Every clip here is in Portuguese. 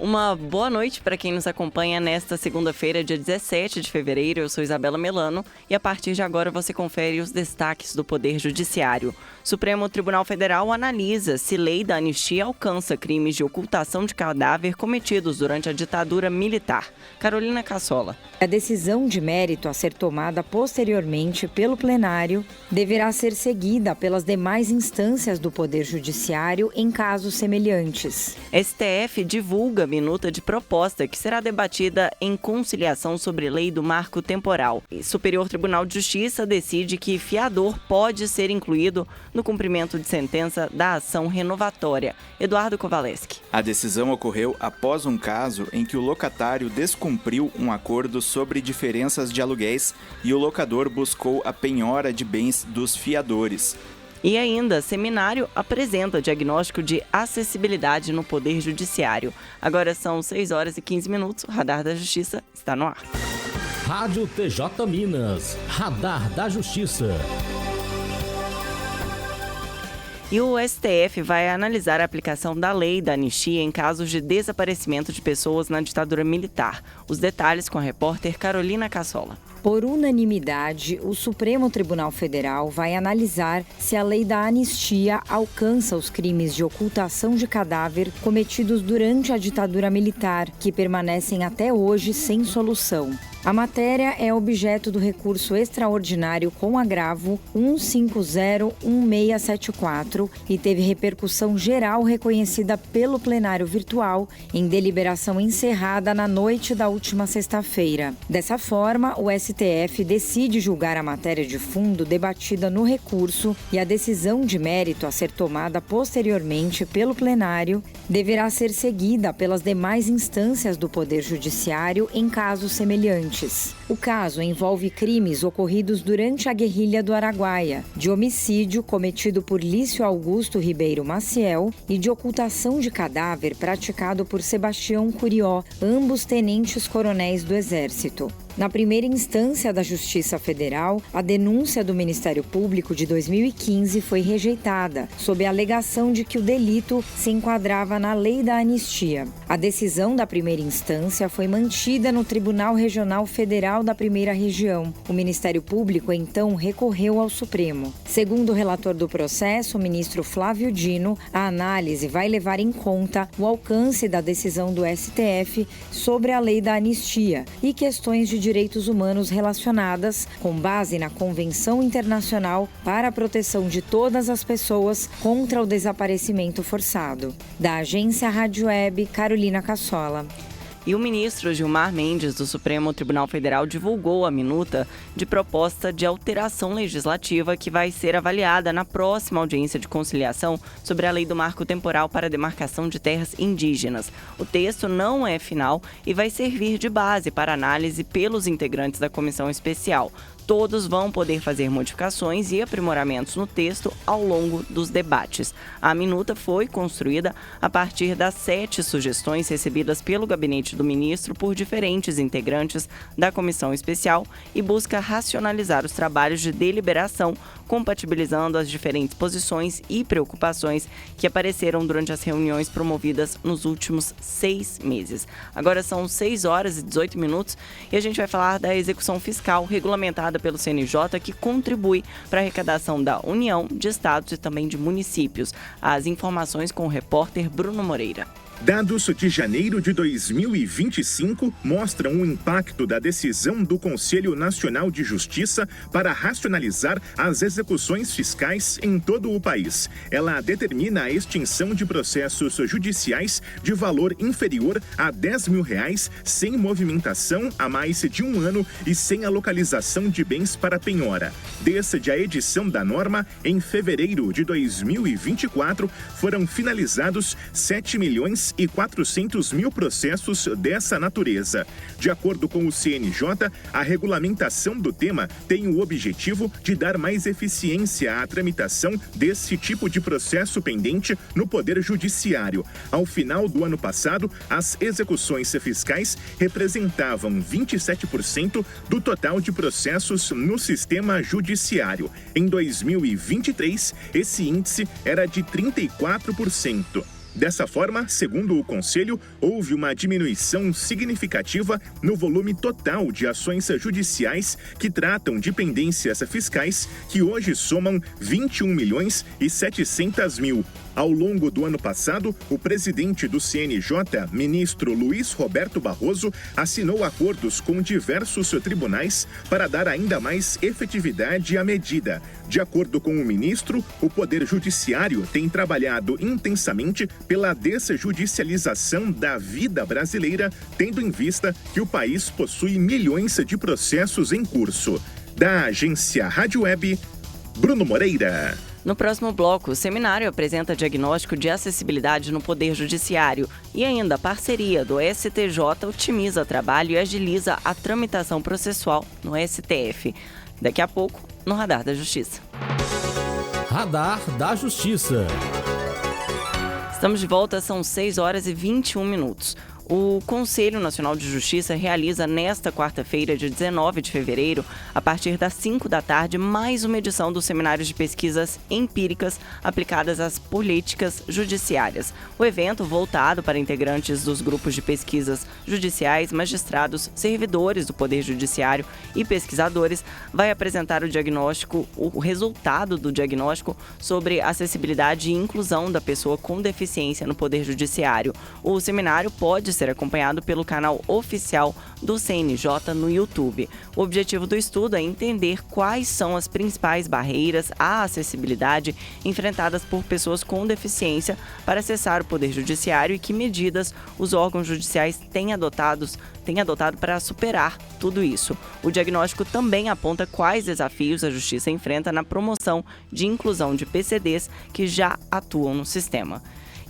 Uma boa noite para quem nos acompanha nesta segunda-feira, dia 17 de fevereiro. Eu sou Isabela Melano e a partir de agora você confere os destaques do Poder Judiciário. Supremo Tribunal Federal analisa se lei da anistia alcança crimes de ocultação de cadáver cometidos durante a ditadura militar. Carolina Cassola. A decisão de mérito a ser tomada posteriormente pelo plenário deverá ser seguida pelas demais instâncias do Poder Judiciário em casos semelhantes. STF divulga minuta de proposta que será debatida em conciliação sobre lei do marco temporal. Superior Tribunal de Justiça decide que fiador pode ser incluído no cumprimento de sentença da ação renovatória. Eduardo Kovaleski. A decisão ocorreu após um caso em que o locatário descumpriu um acordo sobre diferenças de aluguéis e o locador buscou a penhora de bens dos fiadores. E ainda, seminário apresenta diagnóstico de acessibilidade no Poder Judiciário. Agora são 6 horas e 15 minutos. O Radar da Justiça está no ar. Rádio TJ Minas. Radar da Justiça. E o STF vai analisar a aplicação da lei da anistia em casos de desaparecimento de pessoas na ditadura militar. Os detalhes com a repórter Carolina Cassola. Por unanimidade, o Supremo Tribunal Federal vai analisar se a lei da anistia alcança os crimes de ocultação de cadáver cometidos durante a ditadura militar, que permanecem até hoje sem solução. A matéria é objeto do recurso extraordinário com agravo 1501674 e teve repercussão geral reconhecida pelo plenário virtual em deliberação encerrada na noite da última sexta-feira. Dessa forma, o STF decide julgar a matéria de fundo debatida no recurso e a decisão de mérito a ser tomada posteriormente pelo plenário deverá ser seguida pelas demais instâncias do Poder Judiciário em casos semelhantes. O caso envolve crimes ocorridos durante a guerrilha do Araguaia, de homicídio cometido por Lício Augusto Ribeiro Maciel e de ocultação de cadáver praticado por Sebastião Curió, ambos tenentes-coronéis do Exército. Na primeira instância da Justiça Federal, a denúncia do Ministério Público de 2015 foi rejeitada, sob a alegação de que o delito se enquadrava na lei da anistia. A decisão da primeira instância foi mantida no Tribunal Regional Federal da Primeira Região. O Ministério Público, então, recorreu ao Supremo. Segundo o relator do processo, o ministro Flávio Dino, a análise vai levar em conta o alcance da decisão do STF sobre a lei da anistia e questões de direitos humanos relacionadas, com base na Convenção Internacional para a Proteção de Todas as Pessoas contra o Desaparecimento Forçado. Da agência Rádio Web, Carolina Cassola. E o ministro Gilmar Mendes, do Supremo Tribunal Federal, divulgou a minuta de proposta de alteração legislativa que vai ser avaliada na próxima audiência de conciliação sobre a lei do marco temporal para a demarcação de terras indígenas. O texto não é final e vai servir de base para análise pelos integrantes da comissão especial. Todos vão poder fazer modificações e aprimoramentos no texto ao longo dos debates. A minuta foi construída a partir das 7 sugestões recebidas pelo gabinete do ministro por diferentes integrantes da comissão especial e busca racionalizar os trabalhos de deliberação, compatibilizando as diferentes posições e preocupações que apareceram durante as reuniões promovidas nos últimos 6 meses. Agora são 6 horas e 18 minutos e a gente vai falar da execução fiscal regulamentada pelo CNJ, que contribui para a arrecadação da União, de estados e também de municípios. As informações com o repórter Bruno Moreira. Dados de janeiro de 2025 mostram o impacto da decisão do Conselho Nacional de Justiça para racionalizar as execuções fiscais em todo o país. Ela determina a extinção de processos judiciais de valor inferior a R$10 mil sem movimentação há mais de um ano e sem a localização de bens para penhora. Desde a edição da norma, em fevereiro de 2024, foram finalizados 7.400.000 processos dessa natureza. De acordo com o CNJ, a regulamentação do tema tem o objetivo de dar mais eficiência à tramitação desse tipo de processo pendente no Poder Judiciário. Ao final do ano passado, as execuções fiscais representavam 27% do total de processos no sistema judiciário. Em 2023, esse índice era de 34%. Dessa forma, segundo o Conselho, houve uma diminuição significativa no volume total de ações judiciais que tratam de pendências fiscais, que hoje somam 21.700.000. Ao longo do ano passado, o presidente do CNJ, ministro Luiz Roberto Barroso, assinou acordos com diversos tribunais para dar ainda mais efetividade à medida. De acordo com o ministro, o Poder Judiciário tem trabalhado intensamente pela desjudicialização da vida brasileira, tendo em vista que o país possui milhões de processos em curso. Da agência Rádio Web, Bruno Moreira. No próximo bloco, o seminário apresenta diagnóstico de acessibilidade no Poder Judiciário e ainda a parceria do STJ otimiza trabalho e agiliza a tramitação processual no STF. Daqui a pouco, no Radar da Justiça. Radar da Justiça. Estamos de volta, são 6 horas e 21 minutos. O Conselho Nacional de Justiça realiza nesta quarta-feira, dia 19 de fevereiro, a partir das 5 da tarde, mais uma edição dos seminários de pesquisas empíricas aplicadas às políticas judiciárias. O evento, voltado para integrantes dos grupos de pesquisas judiciais, magistrados, servidores do Poder Judiciário e pesquisadores, vai apresentar o resultado do diagnóstico sobre acessibilidade e inclusão da pessoa com deficiência no Poder Judiciário. O seminário pode ser acompanhado pelo canal oficial do CNJ no YouTube. O objetivo do estudo é entender quais são as principais barreiras à acessibilidade enfrentadas por pessoas com deficiência para acessar o Poder Judiciário e que medidas os órgãos judiciais têm adotado para superar tudo isso. O diagnóstico também aponta quais desafios a Justiça enfrenta na promoção de inclusão de PCDs que já atuam no sistema.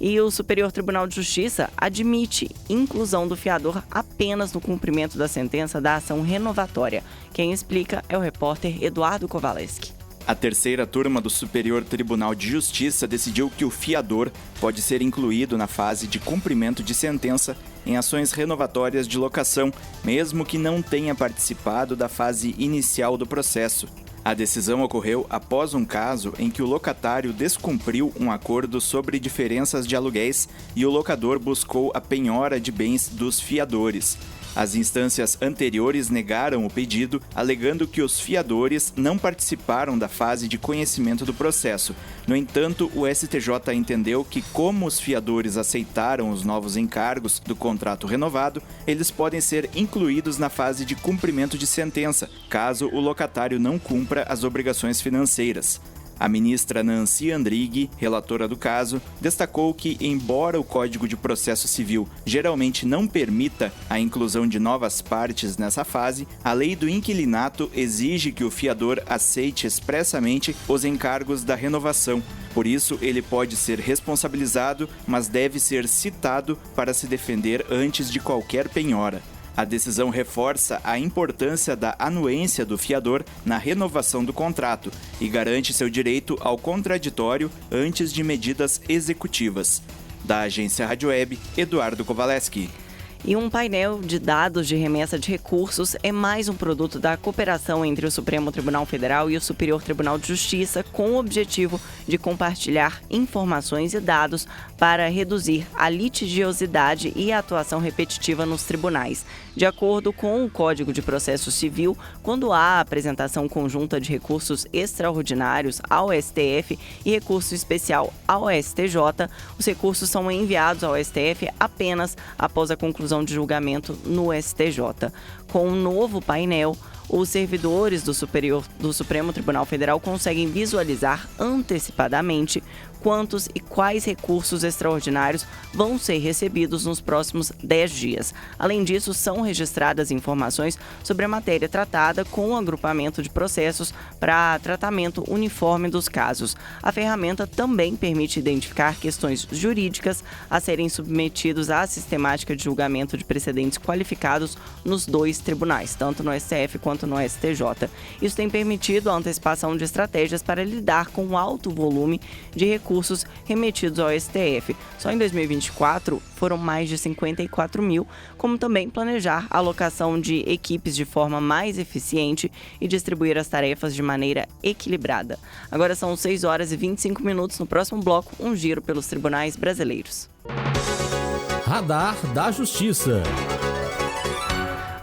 E o Superior Tribunal de Justiça admite inclusão do fiador apenas no cumprimento da sentença da ação renovatória. Quem explica é o repórter Eduardo Kowaleski. A terceira turma do Superior Tribunal de Justiça decidiu que o fiador pode ser incluído na fase de cumprimento de sentença em ações renovatórias de locação, mesmo que não tenha participado da fase inicial do processo. A decisão ocorreu após um caso em que o locatário descumpriu um acordo sobre diferenças de aluguéis e o locador buscou a penhora de bens dos fiadores. As instâncias anteriores negaram o pedido, alegando que os fiadores não participaram da fase de conhecimento do processo. No entanto, o STJ entendeu que, como os fiadores aceitaram os novos encargos do contrato renovado, eles podem ser incluídos na fase de cumprimento de sentença, caso o locatário não cumpra as obrigações financeiras. A ministra Nancy Andrighi, relatora do caso, destacou que, embora o Código de Processo Civil geralmente não permita a inclusão de novas partes nessa fase, a lei do inquilinato exige que o fiador aceite expressamente os encargos da renovação. Por isso, ele pode ser responsabilizado, mas deve ser citado para se defender antes de qualquer penhora. A decisão reforça a importância da anuência do fiador na renovação do contrato e garante seu direito ao contraditório antes de medidas executivas. Da agência Rádio Web, Eduardo Kowaleski. E um painel de dados de remessa de recursos é mais um produto da cooperação entre o Supremo Tribunal Federal e o Superior Tribunal de Justiça, com o objetivo de compartilhar informações e dados para reduzir a litigiosidade e a atuação repetitiva nos tribunais. De acordo com o Código de Processo Civil, quando há apresentação conjunta de recursos extraordinários ao STF e recurso especial ao STJ, os recursos são enviados ao STF apenas após a conclusão de julgamento no STJ. Com um novo painel, os servidores do Supremo Tribunal Federal conseguem visualizar antecipadamente quantos e quais recursos extraordinários vão ser recebidos nos próximos 10 dias. Além disso, são registradas informações sobre a matéria tratada com o agrupamento de processos para tratamento uniforme dos casos. A ferramenta também permite identificar questões jurídicas a serem submetidos à sistemática de julgamento julgamento de precedentes qualificados nos 2 tribunais, tanto no STF quanto no STJ. Isso tem permitido a antecipação de estratégias para lidar com o alto volume de recursos remetidos ao STF. Só em 2024 foram mais de 54 mil, como também planejar a alocação de equipes de forma mais eficiente e distribuir as tarefas de maneira equilibrada. Agora são 6 horas e 25 minutos. No próximo bloco, um giro pelos tribunais brasileiros. Radar da Justiça.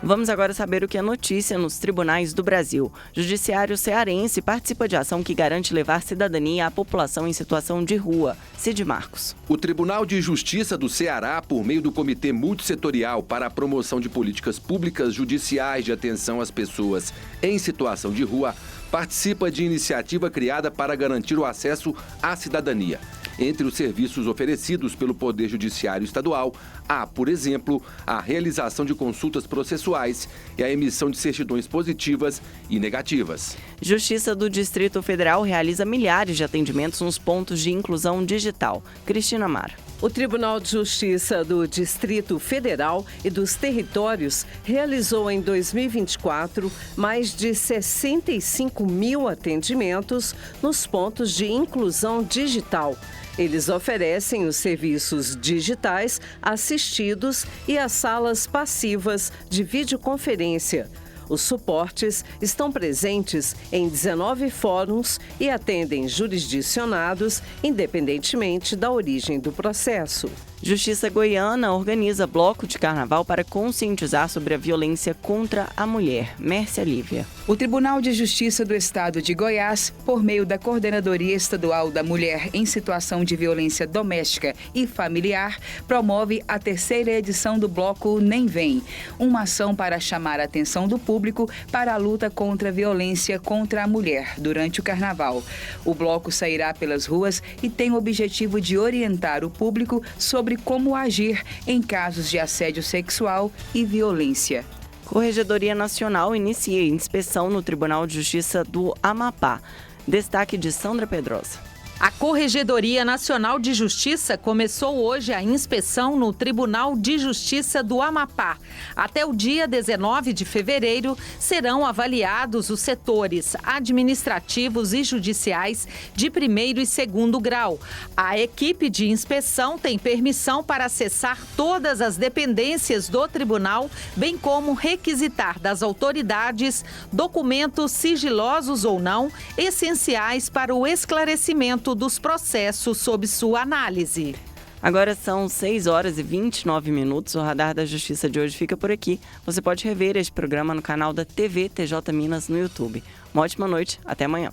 Vamos agora saber o que é notícia nos tribunais do Brasil. Judiciário cearense participa de ação que garante levar cidadania à população em situação de rua. Cid Marcos. O Tribunal de Justiça do Ceará, por meio do Comitê Multissetorial para a Promoção de Políticas Públicas Judiciais de Atenção às Pessoas em Situação de Rua, participa de iniciativa criada para garantir o acesso à cidadania. Entre os serviços oferecidos pelo Poder Judiciário Estadual, há, por exemplo, a realização de consultas processuais e a emissão de certidões positivas e negativas. Justiça do Distrito Federal realiza milhares de atendimentos nos pontos de inclusão digital. Cristina Mar. O Tribunal de Justiça do Distrito Federal e dos Territórios realizou em 2024 mais de 65 mil atendimentos nos pontos de inclusão digital. Eles oferecem os serviços digitais assistidos e as salas passivas de videoconferência. Os suportes estão presentes em 19 fóruns e atendem jurisdicionados, independentemente da origem do processo. Justiça Goiana organiza bloco de carnaval para conscientizar sobre a violência contra a mulher. Mércia Lívia. O Tribunal de Justiça do Estado de Goiás, por meio da Coordenadoria Estadual da Mulher em Situação de Violência Doméstica e Familiar, promove a 3ª edição do bloco Nem Vem, uma ação para chamar a atenção do público para a luta contra a violência contra a mulher durante o carnaval. O bloco sairá pelas ruas e tem o objetivo de orientar o público sobre como agir em casos de assédio sexual e violência. Corregedoria Nacional inicia inspeção no Tribunal de Justiça do Amapá. Destaque de Sandra Pedrosa. A Corregedoria Nacional de Justiça começou hoje a inspeção no Tribunal de Justiça do Amapá. Até o dia 19 de fevereiro, serão avaliados os setores administrativos e judiciais de 1º e 2º grau. A equipe de inspeção tem permissão para acessar todas as dependências do tribunal, bem como requisitar das autoridades documentos sigilosos ou não, essenciais para o esclarecimento dos processos sob sua análise. Agora são 6 horas e 29 minutos. O Radar da Justiça de hoje fica por aqui. Você pode rever este programa no canal da TV TJ Minas no YouTube. Uma ótima noite. Até amanhã.